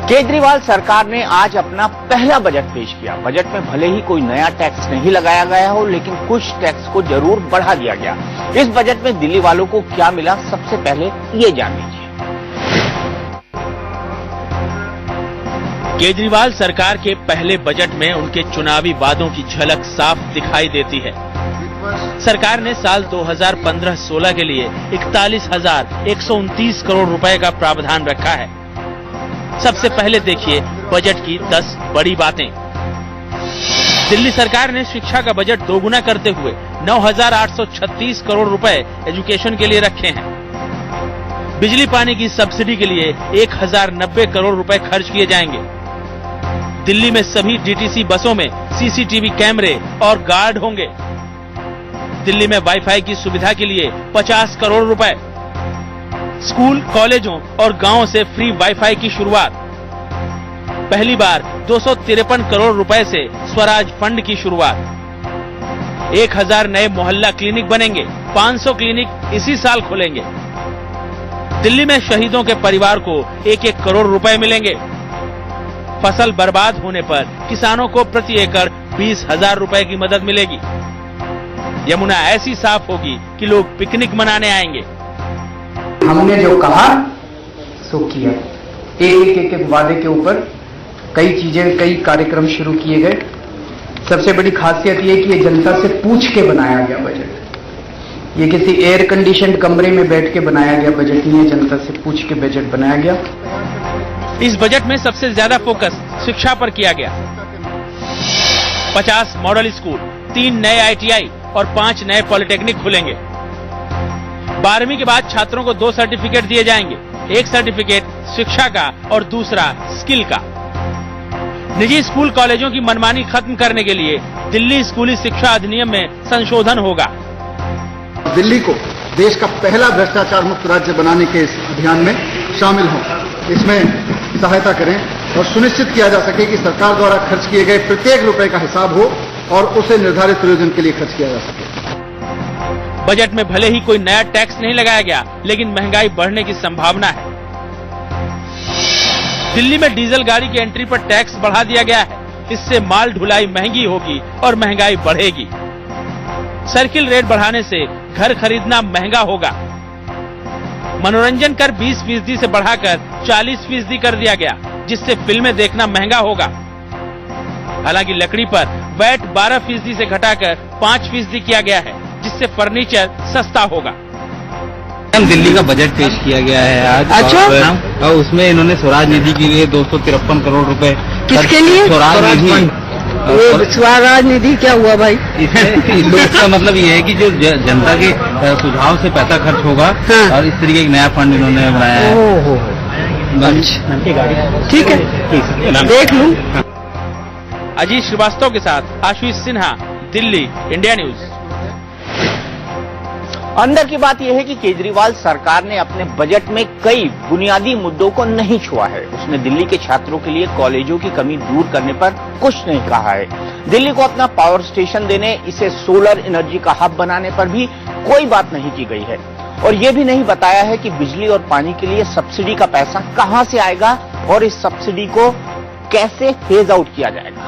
केजरीवाल सरकार ने आज अपना पहला बजट पेश किया। बजट में भले ही कोई नया टैक्स नहीं लगाया गया हो, लेकिन कुछ टैक्स को जरूर बढ़ा दिया गया। इस बजट में दिल्ली वालों को क्या मिला, सबसे पहले ये जान लीजिए। केजरीवाल सरकार के पहले बजट में उनके चुनावी वादों की झलक साफ दिखाई देती है। सरकार ने साल 2015-16 के लिए 41,129 करोड़ रुपए का प्रावधान रखा है। सबसे पहले देखिए बजट की 10 बड़ी बातें। दिल्ली सरकार ने शिक्षा का बजट दोगुना करते हुए 9,836 करोड़ रुपए एजुकेशन के लिए रखे हैं। बिजली पानी की सब्सिडी के लिए 1,090 करोड़ रुपए खर्च किए जाएंगे। दिल्ली में सभी डीटीसी बसों में सीसीटीवी कैमरे और गार्ड होंगे। दिल्ली में वाईफाई की सुविधा के लिए 50 करोड़ रुपए। स्कूल, कॉलेजों और गांवों से फ्री वाईफाई की शुरुआत। पहली बार 253 करोड़ रुपए से स्वराज फंड की शुरुआत। 1,000 नए मोहल्ला क्लिनिक बनेंगे। 500 क्लिनिक इसी साल खुलेंगे। दिल्ली में शहीदों के परिवार को 1-1 करोड़ रुपए मिलेंगे। फसल बर्बाद होने पर किसानों को प्रति एकड़ 20,000 रुपए की मदद मिलेगी। यमुना ऐसी साफ होगी कि लोग पिकनिक मनाने आएंगे। हमने जो कहा सो किया। एक वादे के ऊपर कई चीजें, कई कार्यक्रम शुरू किए गए। सबसे बड़ी खासियत ये कि ये जनता से पूछ के बनाया गया बजट। ये किसी एयर कंडीशन कमरे में बैठ के बनाया गया बजट नहीं है, जनता से पूछ के बजट बनाया गया। इस बजट में सबसे ज्यादा फोकस शिक्षा पर किया गया। 50 मॉडल स्कूल, 3 नए ITI और 5 नए पॉलिटेक्निक खुलेंगे। 12वीं के बाद छात्रों को 2 सर्टिफिकेट दिए जाएंगे। एक सर्टिफिकेट शिक्षा का और दूसरा स्किल का। निजी स्कूल कॉलेजों की मनमानी खत्म करने के लिए दिल्ली स्कूली शिक्षा अधिनियम में संशोधन होगा। दिल्ली को देश का पहला भ्रष्टाचार मुक्त राज्य बनाने के इस अभियान में शामिल हों, इसमें सहायता करें और सुनिश्चित किया जा सके कि सरकार द्वारा खर्च किए गए प्रत्येक रुपए का हिसाब हो और उसे निर्धारित प्रयोजन के लिए खर्च किया जा सके। बजट में भले ही कोई नया टैक्स नहीं लगाया गया, लेकिन महंगाई बढ़ने की संभावना है। दिल्ली में डीजल गाड़ी की एंट्री पर टैक्स बढ़ा दिया गया है। इससे माल ढुलाई महंगी होगी और महंगाई बढ़ेगी। सर्किल रेट बढ़ाने से घर खरीदना महंगा होगा। मनोरंजन कर 20% से बढ़ाकर 40% कर दिया गया, जिससे फिल्में देखना महंगा होगा। हालांकि लकड़ी पर वैट 12% से घटाकर 5% किया गया है, जिससे फर्नीचर सस्ता होगा। दिल्ली का बजट पेश किया गया है आज। अच्छा, और उसमें इन्होंने स्वराज निधि के लिए 253 करोड़ रुपए। किसके लिए? स्वराज निधि। स्वराज निधि क्या हुआ भाई? इसका मतलब ये है कि जो जनता के सुझाव से पैसा खर्च होगा। हाँ। और इस तरीके एक नया फंड इन्होंने बनाया है। ठीक है, देख लूं। अजीत श्रीवास्तव के साथ आशीष सिन्हा, दिल्ली, इंडिया न्यूज। अंदर की बात यह है कि केजरीवाल सरकार ने अपने बजट में कई बुनियादी मुद्दों को नहीं छुआ है। उसने दिल्ली के छात्रों के लिए कॉलेजों की कमी दूर करने पर कुछ नहीं कहा है। दिल्ली को अपना पावर स्टेशन देने, इसे सोलर एनर्जी का हब बनाने पर भी कोई बात नहीं की गई है। और ये भी नहीं बताया है कि बिजली और पानी के लिए सब्सिडी का पैसा कहां से आएगा और इस सब्सिडी को कैसे फेज आउट किया जाएगा।